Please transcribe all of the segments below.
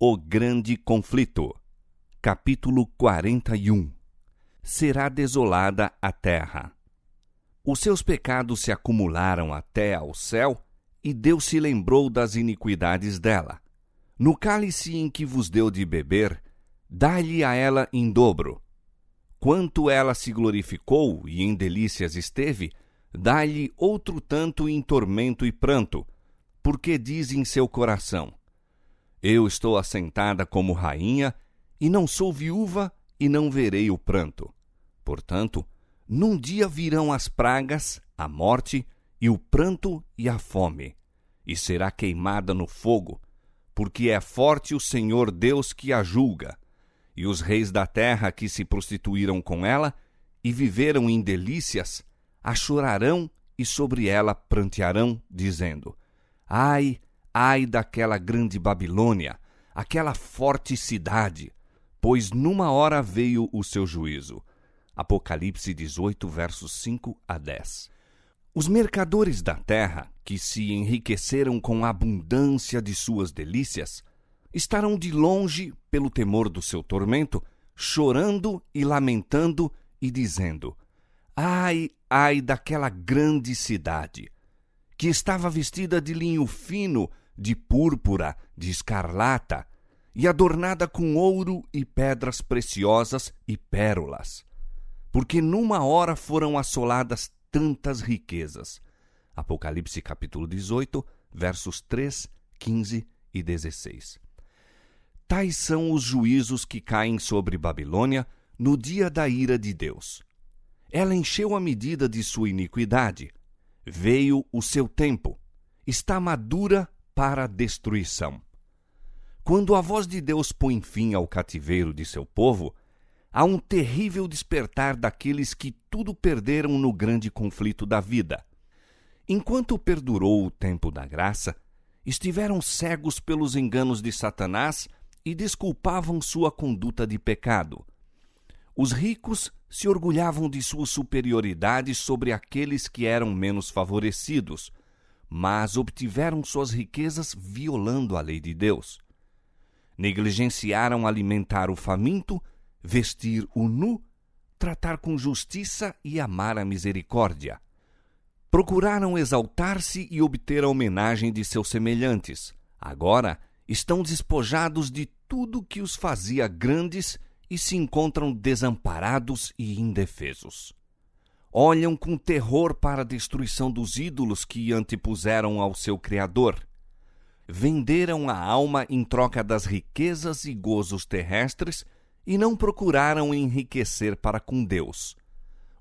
O grande conflito. Capítulo 41. Será desolada a terra. Os seus pecados se acumularam até ao céu, e Deus se lembrou das iniquidades dela. No cálice em que vos deu de beber, dá-lhe a ela em dobro. Quanto ela se glorificou e em delícias esteve, dá-lhe outro tanto em tormento e pranto, porque diz em seu coração: Eu estou assentada como rainha, e não sou viúva, e não verei o pranto. Portanto, num dia virão as pragas, a morte, e o pranto e a fome, e será queimada no fogo, porque é forte o Senhor Deus que a julga. E os reis da terra que se prostituíram com ela e viveram em delícias, a chorarão e sobre ela prantearão, dizendo: Ai, ai daquela grande Babilônia, aquela forte cidade, pois numa hora veio o seu juízo. Apocalipse 18, versos 5 a 10. Os mercadores da terra, que se enriqueceram com a abundância de suas delícias, estarão de longe, pelo temor do seu tormento, chorando e lamentando e dizendo: Ai, ai daquela grande cidade, que estava vestida de linho fino, de púrpura, de escarlata, e adornada com ouro e pedras preciosas e pérolas, porque numa hora foram assoladas tantas riquezas. Apocalipse capítulo 18, versos 3, 15 e 16. Tais são os juízos que caem sobre Babilônia no dia da ira de Deus. Ela encheu a medida de sua iniquidade. Veio o seu tempo. Está madura para a destruição. Quando a voz de Deus põe fim ao cativeiro de seu povo, há um terrível despertar daqueles que tudo perderam no grande conflito da vida. Enquanto perdurou o tempo da graça, estiveram cegos pelos enganos de Satanás e desculpavam sua conduta de pecado. Os ricos se orgulhavam de sua superioridade sobre aqueles que eram menos favorecidos, mas obtiveram suas riquezas violando a lei de Deus. Negligenciaram alimentar o faminto, vestir o nu, tratar com justiça e amar a misericórdia. Procuraram exaltar-se e obter a homenagem de seus semelhantes. Agora estão despojados de tudo que os fazia grandes e se encontram desamparados e indefesos. Olham com terror para a destruição dos ídolos que antepuseram ao seu Criador. Venderam a alma em troca das riquezas e gozos terrestres e não procuraram enriquecer para com Deus.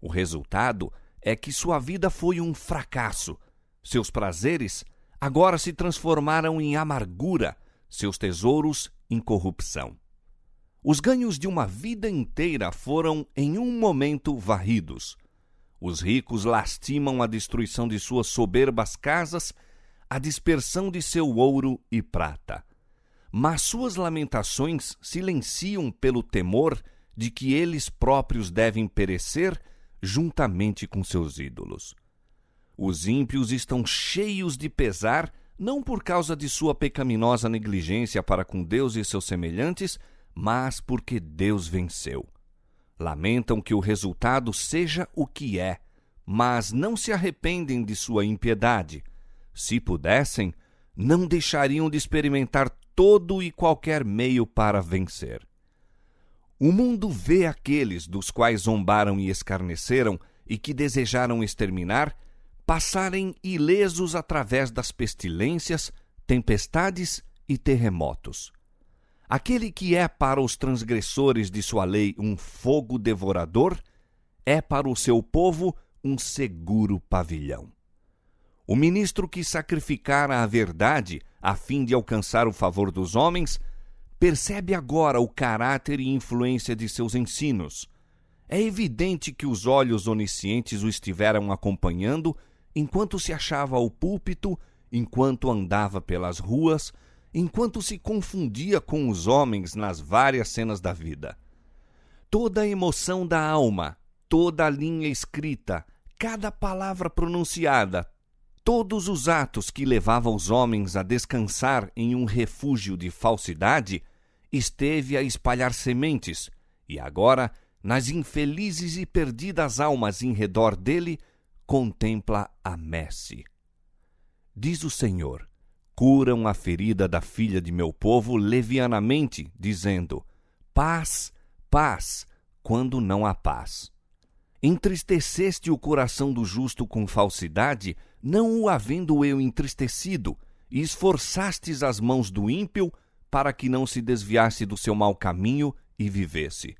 O resultado é que sua vida foi um fracasso. Seus prazeres agora se transformaram em amargura, seus tesouros em corrupção. Os ganhos de uma vida inteira foram, em um momento, varridos. Os ricos lastimam a destruição de suas soberbas casas, a dispersão de seu ouro e prata. Mas suas lamentações silenciam pelo temor de que eles próprios devem perecer juntamente com seus ídolos. Os ímpios estão cheios de pesar, não por causa de sua pecaminosa negligência para com Deus e seus semelhantes, mas porque Deus venceu. Lamentam que o resultado seja o que é, mas não se arrependem de sua impiedade. Se pudessem, não deixariam de experimentar todo e qualquer meio para vencer. O mundo vê aqueles dos quais zombaram e escarneceram e que desejaram exterminar passarem ilesos através das pestilências, tempestades e terremotos. Aquele que é para os transgressores de sua lei um fogo devorador, é para o seu povo um seguro pavilhão. O ministro que sacrificara a verdade a fim de alcançar o favor dos homens, percebe agora o caráter e influência de seus ensinos. É evidente que os olhos oniscientes o estiveram acompanhando enquanto se achava ao púlpito, enquanto andava pelas ruas, enquanto se confundia com os homens nas várias cenas da vida. Toda a emoção da alma, toda a linha escrita, cada palavra pronunciada, todos os atos que levavam os homens a descansar em um refúgio de falsidade esteve a espalhar sementes, e agora, nas infelizes e perdidas almas em redor dele, contempla a messe. Diz o Senhor: curam a ferida da filha de meu povo levianamente, dizendo: paz, paz, quando não há paz. Entristeceste o coração do justo com falsidade, não o havendo eu entristecido, e esforçastes as mãos do ímpio, para que não se desviasse do seu mau caminho e vivesse.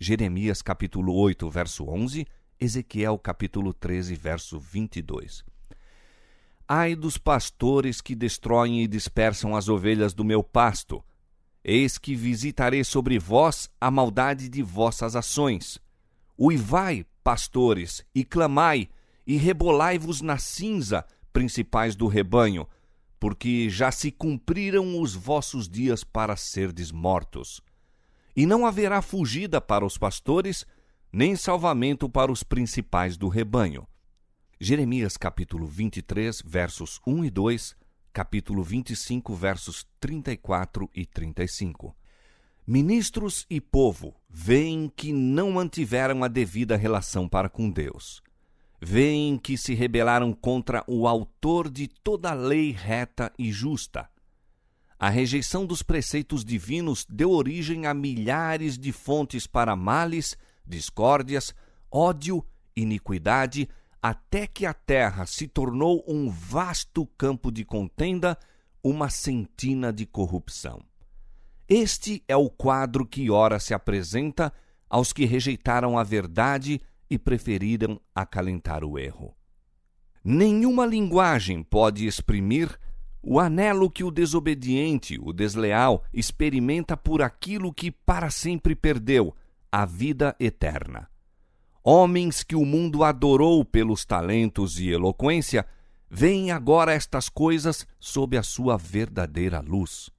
Jeremias capítulo 8, verso 11, Ezequiel capítulo 13, verso 22. Ai dos pastores que destroem e dispersam as ovelhas do meu pasto. Eis que visitarei sobre vós a maldade de vossas ações. Uivai, pastores, e clamai, e rebolai-vos na cinza, principais do rebanho, porque já se cumpriram os vossos dias para serdes mortos. E não haverá fugida para os pastores, nem salvamento para os principais do rebanho. Jeremias capítulo 23, versos 1 e 2, capítulo 25, versos 34 e 35. Ministros e povo veem que não mantiveram a devida relação para com Deus. Veem que se rebelaram contra o autor de toda a lei reta e justa. A rejeição dos preceitos divinos deu origem a milhares de fontes para males, discórdias, ódio, iniquidade, até que a terra se tornou um vasto campo de contenda, uma sentina de corrupção. Este é o quadro que ora se apresenta aos que rejeitaram a verdade e preferiram acalentar o erro. Nenhuma linguagem pode exprimir o anelo que o desobediente, o desleal, experimenta por aquilo que para sempre perdeu, a vida eterna. Homens que o mundo adorou pelos talentos e eloquência, veem agora estas coisas sob a sua verdadeira luz.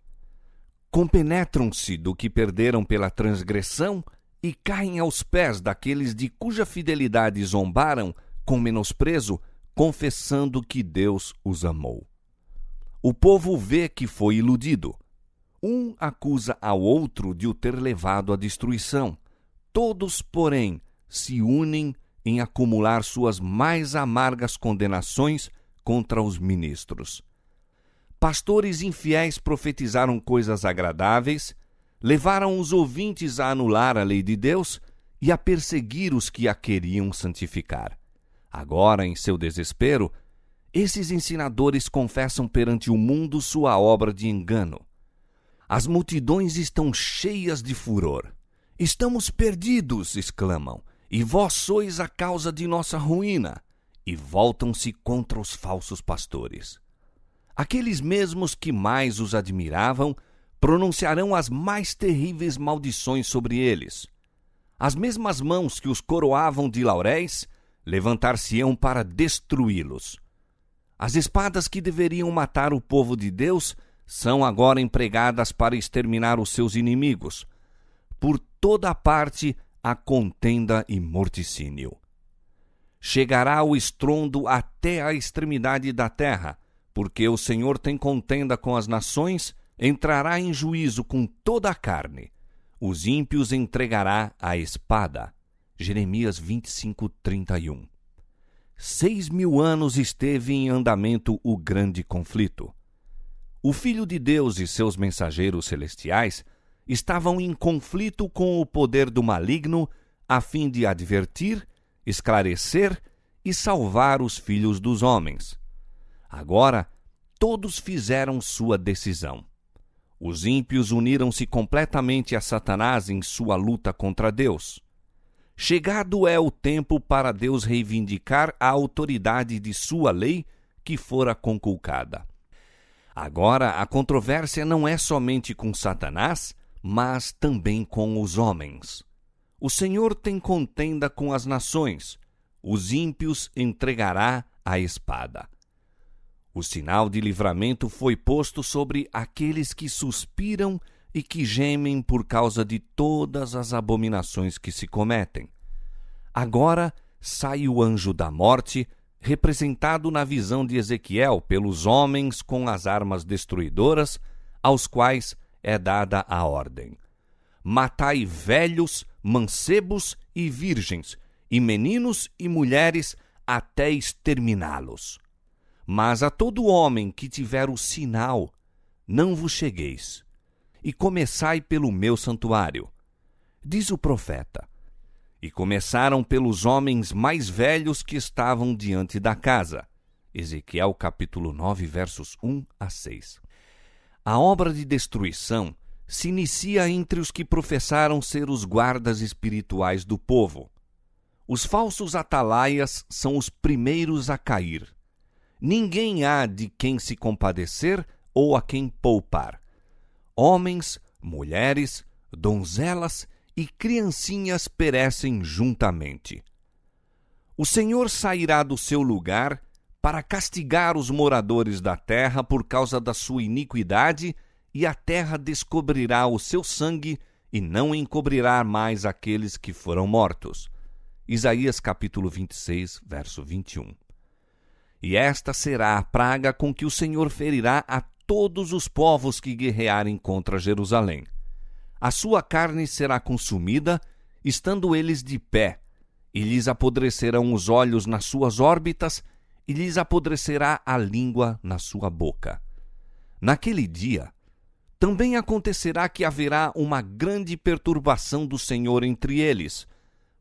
Compenetram-se do que perderam pela transgressão e caem aos pés daqueles de cuja fidelidade zombaram com menosprezo, confessando que Deus os amou. O povo vê que foi iludido. Um acusa ao outro de o ter levado à destruição. Todos, porém, se unem em acumular suas mais amargas condenações contra os ministros. Pastores infiéis profetizaram coisas agradáveis, levaram os ouvintes a anular a lei de Deus e a perseguir os que a queriam santificar. Agora, em seu desespero, esses ensinadores confessam perante o mundo sua obra de engano. As multidões estão cheias de furor. Estamos perdidos, exclamam, e vós sois a causa de nossa ruína, e voltam-se contra os falsos pastores. Aqueles mesmos que mais os admiravam pronunciarão as mais terríveis maldições sobre eles. As mesmas mãos que os coroavam de lauréis levantar-se-ão para destruí-los. As espadas que deveriam matar o povo de Deus são agora empregadas para exterminar os seus inimigos. Por toda a parte há contenda e morticínio. Chegará o estrondo até a extremidade da terra, porque o Senhor tem contenda com as nações, entrará em juízo com toda a carne. Os ímpios entregará à espada. Jeremias 25, 31. 6.000 anos esteve em andamento o grande conflito. O Filho de Deus e seus mensageiros celestiais estavam em conflito com o poder do maligno a fim de advertir, esclarecer e salvar os filhos dos homens. Agora, todos fizeram sua decisão. Os ímpios uniram-se completamente a Satanás em sua luta contra Deus. Chegado é o tempo para Deus reivindicar a autoridade de sua lei que fora conculcada. Agora, a controvérsia não é somente com Satanás, mas também com os homens. O Senhor tem contenda com as nações, os ímpios entregará à espada. O sinal de livramento foi posto sobre aqueles que suspiram e que gemem por causa de todas as abominações que se cometem. Agora sai o anjo da morte, representado na visão de Ezequiel pelos homens com as armas destruidoras, aos quais é dada a ordem: matai velhos, mancebos e virgens, e meninos e mulheres, até exterminá-los. Mas a todo homem que tiver o sinal, não vos chegueis, e começai pelo meu santuário. Diz o profeta. E começaram pelos homens mais velhos que estavam diante da casa. Ezequiel capítulo 9, versos 1 a 6. A obra de destruição se inicia entre os que professaram ser os guardas espirituais do povo. Os falsos atalaias são os primeiros a cair. Ninguém há de quem se compadecer ou a quem poupar. Homens, mulheres, donzelas e criancinhas perecem juntamente. O Senhor sairá do seu lugar para castigar os moradores da terra por causa da sua iniquidade, e a terra descobrirá o seu sangue e não encobrirá mais aqueles que foram mortos. Isaías capítulo 26, verso 21. E esta será a praga com que o Senhor ferirá a todos os povos que guerrearem contra Jerusalém. A sua carne será consumida, estando eles de pé, e lhes apodrecerão os olhos nas suas órbitas, e lhes apodrecerá a língua na sua boca. Naquele dia, também acontecerá que haverá uma grande perturbação do Senhor entre eles,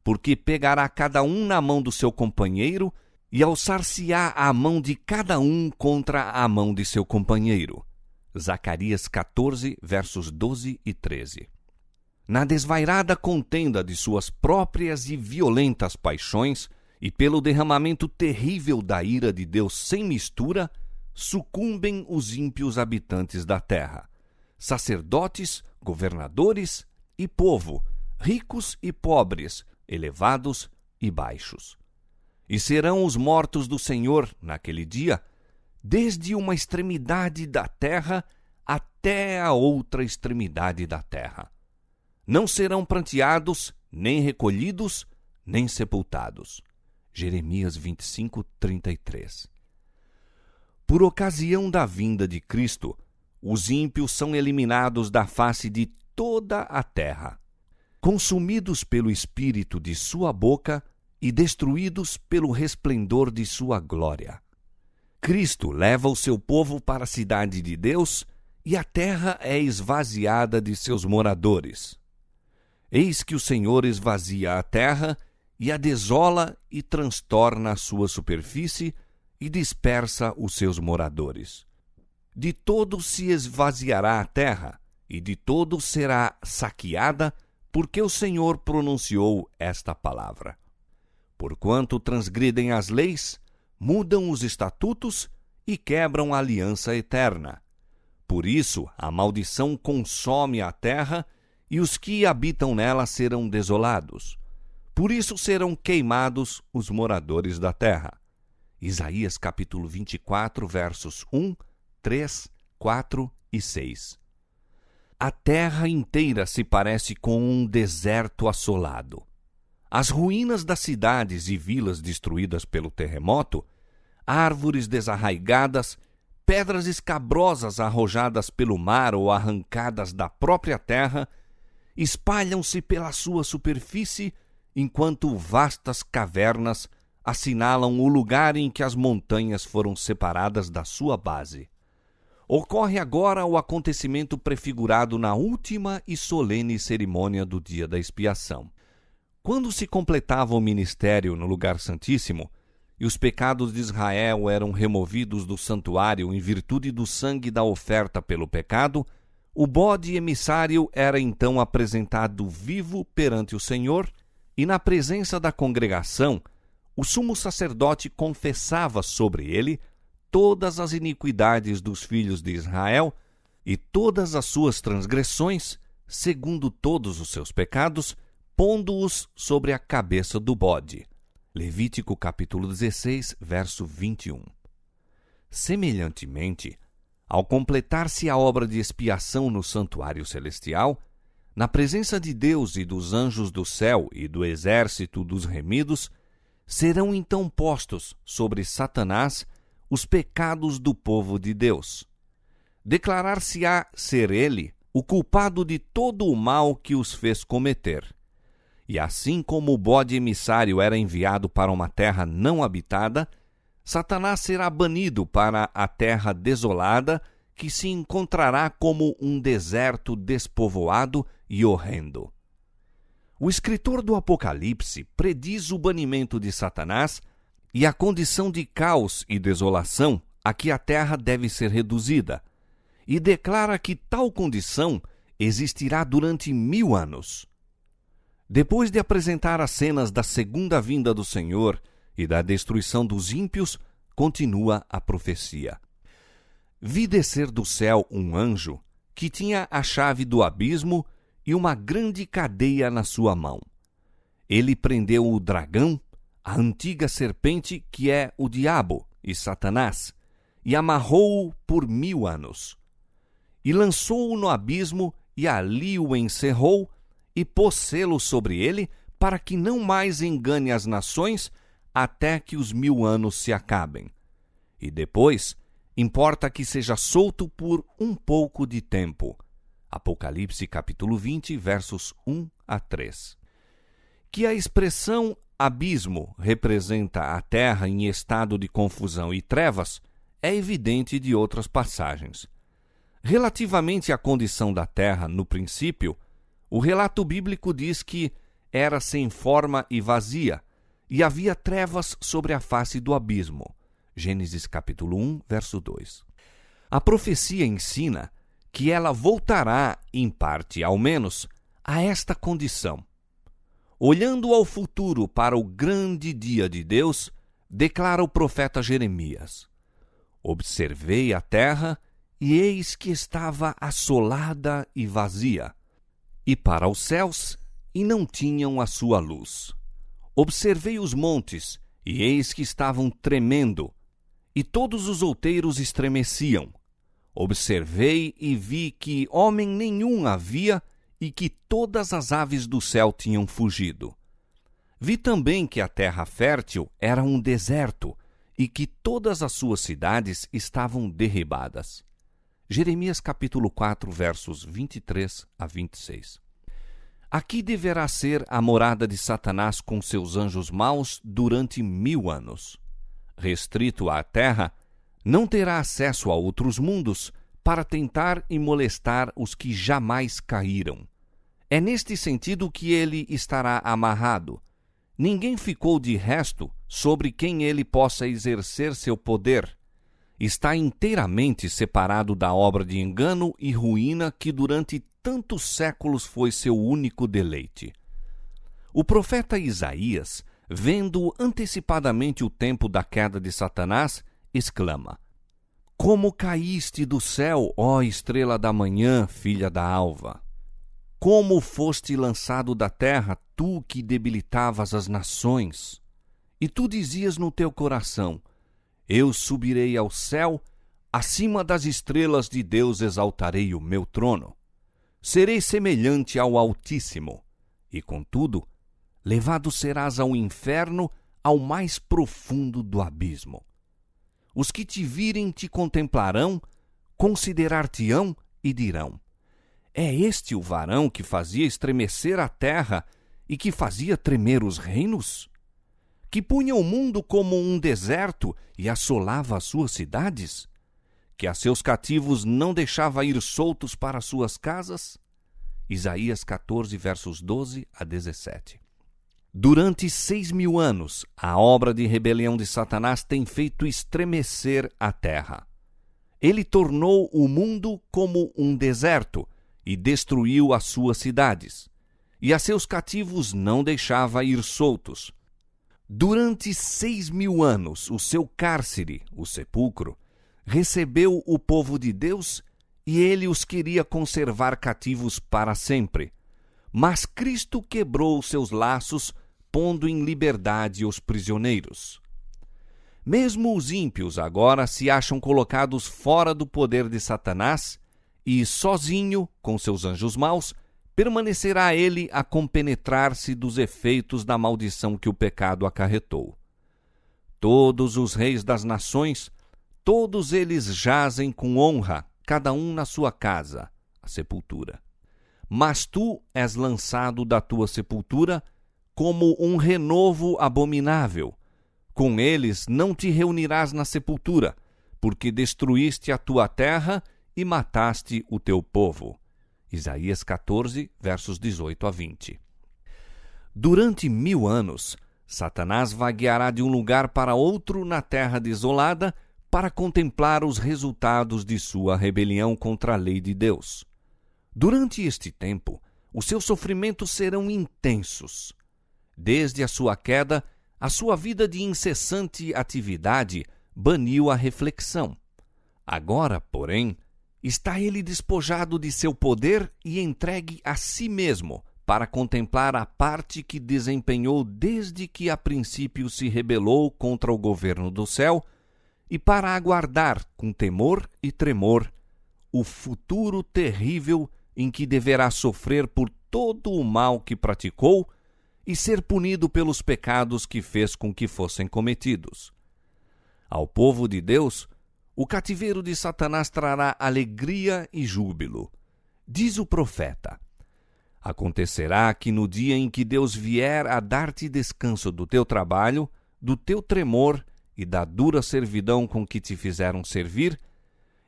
porque pegará cada um na mão do seu companheiro, e alçar-se-á a mão de cada um contra a mão de seu companheiro. Zacarias 14, versos 12 e 13. Na desvairada contenda de suas próprias e violentas paixões, e pelo derramamento terrível da ira de Deus sem mistura, sucumbem os ímpios habitantes da terra, sacerdotes, governadores e povo, ricos e pobres, elevados e baixos. E serão os mortos do Senhor naquele dia, desde uma extremidade da terra até a outra extremidade da terra. Não serão pranteados, nem recolhidos, nem sepultados. Jeremias 25, 33. Por ocasião da vinda de Cristo, os ímpios são eliminados da face de toda a terra, consumidos pelo espírito de sua boca e destruídos pelo resplendor de sua glória. Cristo leva o seu povo para a cidade de Deus e a terra é esvaziada de seus moradores. Eis que o Senhor esvazia a terra e a desola e transtorna a sua superfície e dispersa os seus moradores. De todo se esvaziará a terra, e de todo será saqueada, porque o Senhor pronunciou esta palavra. Porquanto transgridem as leis, mudam os estatutos e quebram a aliança eterna. Por isso a maldição consome a terra, e os que habitam nela serão desolados. Por isso serão queimados os moradores da terra. Isaías capítulo 24, versos 1, 3, 4 e 6. A terra inteira se parece com um deserto assolado. As ruínas das cidades e vilas destruídas pelo terremoto, árvores desarraigadas, pedras escabrosas arrojadas pelo mar ou arrancadas da própria terra, espalham-se pela sua superfície, enquanto vastas cavernas assinalam o lugar em que as montanhas foram separadas da sua base. Ocorre agora o acontecimento prefigurado na última e solene cerimônia do dia da expiação. Quando se completava o ministério no lugar santíssimo, e os pecados de Israel eram removidos do santuário em virtude do sangue da oferta pelo pecado, o bode emissário era então apresentado vivo perante o Senhor, e na presença da congregação, o sumo sacerdote confessava sobre ele todas as iniquidades dos filhos de Israel e todas as suas transgressões, segundo todos os seus pecados, pondo-os sobre a cabeça do bode. Levítico capítulo 16, verso 21. Semelhantemente, ao completar-se a obra de expiação no santuário celestial, na presença de Deus e dos anjos do céu e do exército dos remidos, serão então postos sobre Satanás os pecados do povo de Deus. Declarar-se-á ser ele o culpado de todo o mal que os fez cometer. E assim como o bode emissário era enviado para uma terra não habitada, Satanás será banido para a terra desolada, que se encontrará como um deserto despovoado e horrendo. O escritor do Apocalipse prediz o banimento de Satanás e a condição de caos e desolação a que a terra deve ser reduzida, e declara que tal condição existirá durante 1000 anos. Depois de apresentar as cenas da segunda vinda do Senhor e da destruição dos ímpios, continua a profecia. Vi descer do céu um anjo que tinha a chave do abismo e uma grande cadeia na sua mão. Ele prendeu o dragão, a antiga serpente que é o diabo e Satanás, e amarrou-o por 1000 anos. E lançou-o no abismo e ali o encerrou e pôs selo sobre ele para que não mais engane as nações até que os 1000 anos se acabem. E depois, importa que seja solto por um pouco de tempo. Apocalipse capítulo 20, versos 1 a 3. Que a expressão abismo representa a terra em estado de confusão e trevas é evidente de outras passagens. Relativamente à condição da terra no princípio, o relato bíblico diz que era sem forma e vazia, e havia trevas sobre a face do abismo. Gênesis capítulo 1, verso 2. A profecia ensina que ela voltará, em parte ao menos, a esta condição. Olhando ao futuro para o grande dia de Deus, declara o profeta Jeremias: Observei a terra, e eis que estava assolada e vazia, e para os céus, e não tinham a sua luz. Observei os montes, e eis que estavam tremendo, e todos os outeiros estremeciam. Observei e vi que homem nenhum havia, e que todas as aves do céu tinham fugido. Vi também que a terra fértil era um deserto, e que todas as suas cidades estavam derribadas. Jeremias capítulo 4, versos 23 a 26. Aqui deverá ser a morada de Satanás com seus anjos maus durante 1000 anos. Restrito à terra, não terá acesso a outros mundos para tentar e molestar os que jamais caíram. É neste sentido que ele estará amarrado. Ninguém ficou de resto sobre quem ele possa exercer seu poder. Está inteiramente separado da obra de engano e ruína que durante tantos séculos foi seu único deleite. O profeta Isaías, vendo antecipadamente o tempo da queda de Satanás, exclama: Como caíste do céu, ó estrela da manhã, filha da alva! Como foste lançado da terra, tu que debilitavas as nações! E tu dizias no teu coração: Eu subirei ao céu, acima das estrelas de Deus exaltarei o meu trono. Serei semelhante ao Altíssimo, e contudo, levado serás ao inferno, ao mais profundo do abismo. Os que te virem te contemplarão, considerar-te-ão e dirão: É este o varão que fazia estremecer a terra e que fazia tremer os reinos? Que punha o mundo como um deserto e assolava as suas cidades? Que a seus cativos não deixava ir soltos para suas casas? Isaías 14, versos 12 a 17. Durante 6.000 anos, a obra de rebelião de Satanás tem feito estremecer a terra. Ele tornou o mundo como um deserto e destruiu as suas cidades, e a seus cativos não deixava ir soltos. Durante 6.000 anos, o seu cárcere, o sepulcro, recebeu o povo de Deus e ele os queria conservar cativos para sempre. Mas Cristo quebrou os seus laços, pondo em liberdade os prisioneiros. Mesmo os ímpios agora se acham colocados fora do poder de Satanás e, sozinho, com seus anjos maus, permanecerá ele a compenetrar-se dos efeitos da maldição que o pecado acarretou. Todos os reis das nações, todos eles jazem com honra, cada um na sua casa, a a sepultura. Mas tu és lançado da tua sepultura como um renovo abominável. Com eles não te reunirás na sepultura, porque destruíste a tua terra e mataste o teu povo. Isaías 14, versos 18 a 20. Durante 1000 anos, Satanás vagueará de um lugar para outro na terra desolada para contemplar os resultados de sua rebelião contra a lei de Deus. Durante este tempo, os seus sofrimentos serão intensos. Desde a sua queda, a sua vida de incessante atividade baniu a reflexão. Agora, porém, está ele despojado de seu poder e entregue a si mesmo para contemplar a parte que desempenhou desde que a princípio se rebelou contra o governo do céu e para aguardar com temor e tremor o futuro terrível em que deverá sofrer por todo o mal que praticou e ser punido pelos pecados que fez com que fossem cometidos. Ao povo de Deus, o cativeiro de Satanás trará alegria e júbilo. Diz o profeta: acontecerá que no dia em que Deus vier a dar-te descanso do teu trabalho, do teu tremor e da dura servidão com que te fizeram servir,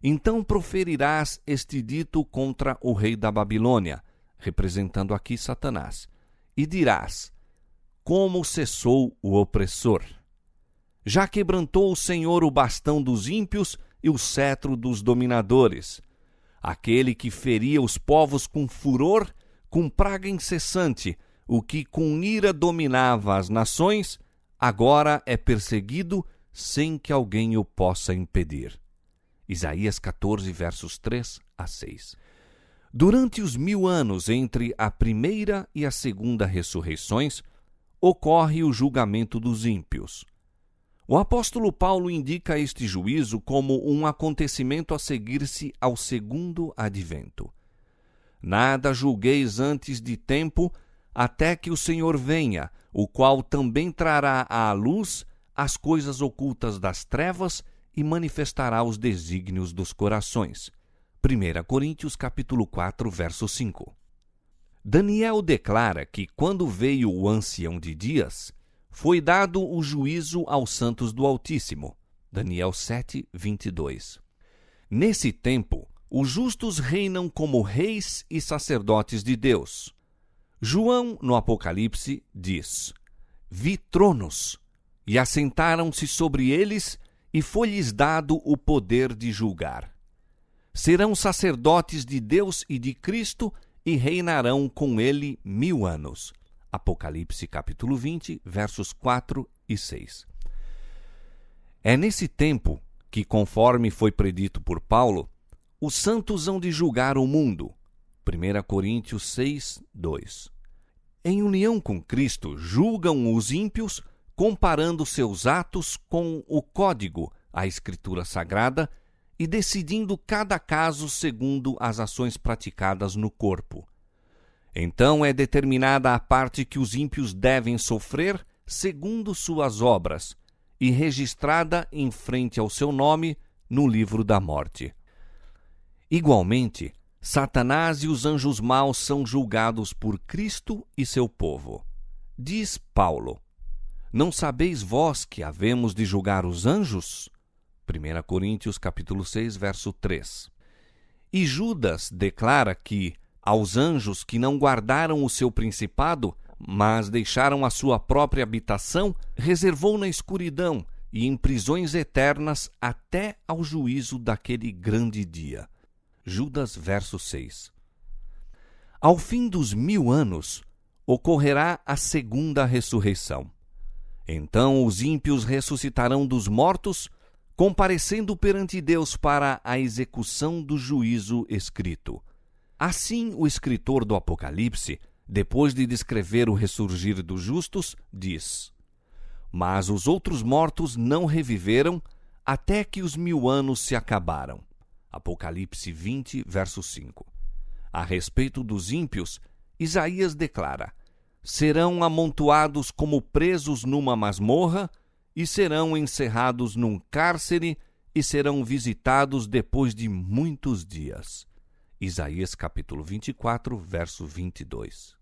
então proferirás este dito contra o rei da Babilônia, representando aqui Satanás, e dirás: como cessou o opressor! Já quebrantou o Senhor o bastão dos ímpios e o cetro dos dominadores. Aquele que feria os povos com furor, com praga incessante, o que com ira dominava as nações, agora é perseguido sem que alguém o possa impedir. Isaías 14, versos 3 a 6. Durante os 1000 anos entre a primeira e a segunda ressurreições, ocorre o julgamento dos ímpios. O apóstolo Paulo indica este juízo como um acontecimento a seguir-se ao segundo advento. Nada julgueis antes de tempo, até que o Senhor venha, o qual também trará à luz as coisas ocultas das trevas e manifestará os desígnios dos corações. 1 Coríntios capítulo 4, verso 5. Daniel declara que quando veio o ancião de dias, foi dado o juízo aos santos do Altíssimo. Daniel 7, 22. Nesse tempo, os justos reinam como reis e sacerdotes de Deus. João, no Apocalipse, diz: vi tronos, e assentaram-se sobre eles, e foi-lhes dado o poder de julgar. Serão sacerdotes de Deus e de Cristo, e reinarão com ele 1000 anos. Apocalipse capítulo 20, versos 4 e 6. É nesse tempo que, conforme foi predito por Paulo, os santos hão de julgar o mundo. 1 Coríntios 6, 2. Em união com Cristo, julgam os ímpios, comparando seus atos com o código, a Escritura Sagrada, e decidindo cada caso segundo as ações praticadas no corpo. Então é determinada a parte que os ímpios devem sofrer segundo suas obras, e registrada em frente ao seu nome no livro da morte. Igualmente, Satanás e os anjos maus são julgados por Cristo e seu povo. Diz Paulo: não sabeis vós que havemos de julgar os anjos? 1 Coríntios capítulo 6, verso 3. E Judas declara que, aos anjos que não guardaram o seu principado, mas deixaram a sua própria habitação, reservou na escuridão e em prisões eternas até ao juízo daquele grande dia. Judas, verso 6. Ao fim dos 1000 anos, ocorrerá a segunda ressurreição. Então os ímpios ressuscitarão dos mortos, comparecendo perante Deus para a execução do juízo escrito. Assim, o escritor do Apocalipse, depois de descrever o ressurgir dos justos, diz: mas os outros mortos não reviveram até que os 1000 anos se acabaram. Apocalipse 20, verso 5. A respeito dos ímpios, Isaías declara: serão amontoados como presos numa masmorra, e serão encerrados num cárcere, e serão visitados depois de muitos dias. Isaías capítulo 24, verso 22.